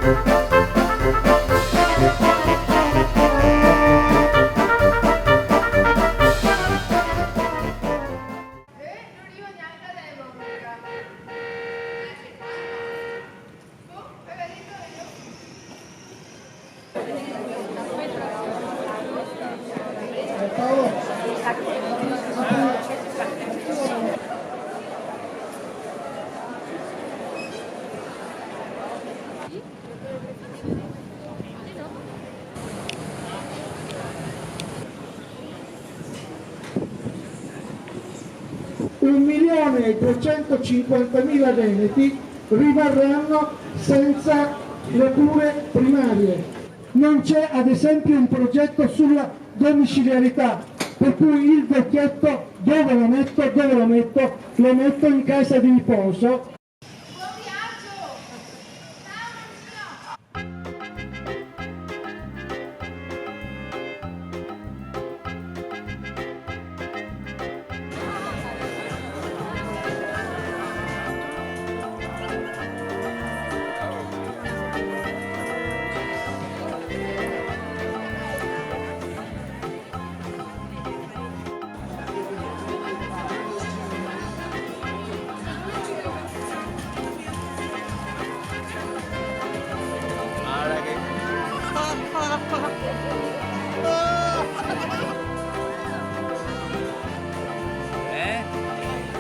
$1.250.000 veneti rimarranno senza le cure primarie. Non c'è ad esempio un progetto sulla domiciliarità, per cui il vecchietto dove lo metto? Dove lo metto? Lo metto in casa di riposo.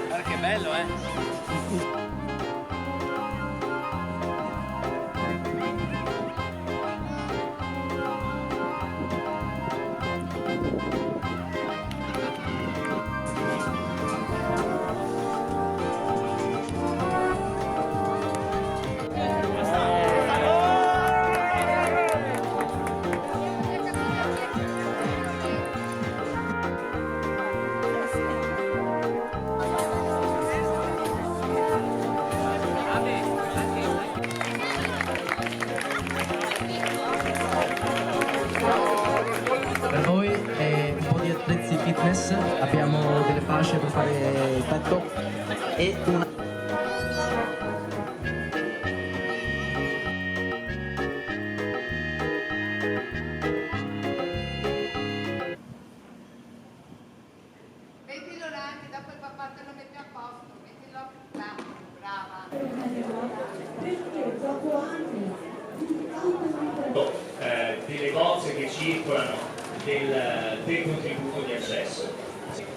Guarda che bello, Per noi è un po' di attrezzi fitness, abbiamo delle fasce per fare il petto e una... Mettilo là, anche dopo il papà te lo metti a posto, mettilo là, brava. Delle cose che circolano del contributo di accesso.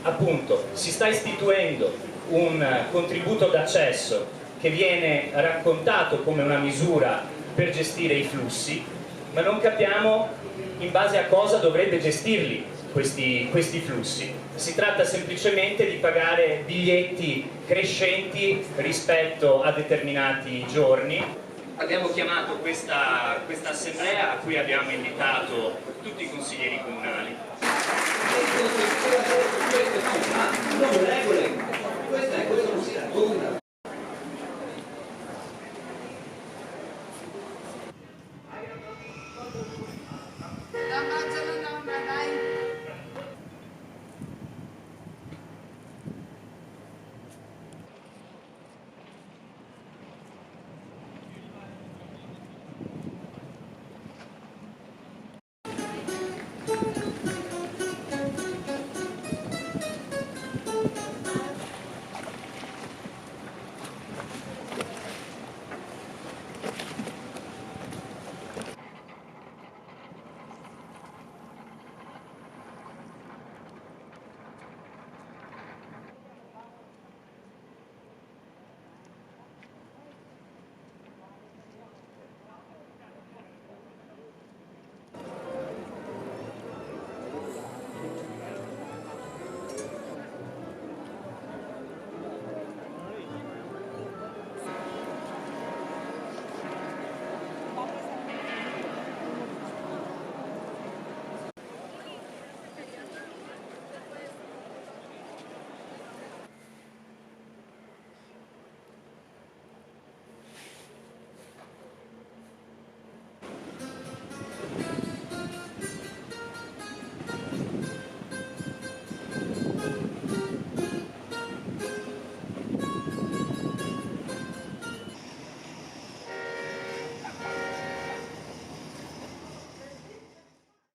Appunto, si sta istituendo un contributo d'accesso che viene raccontato come una misura per gestire i flussi, ma non capiamo in base a cosa dovrebbe gestirli questi flussi. Si tratta semplicemente di pagare biglietti crescenti rispetto a determinati giorni. Abbiamo chiamato questa assemblea a cui abbiamo invitato tutti i consiglieri comunali. Queste sono regole, questo non si racconta.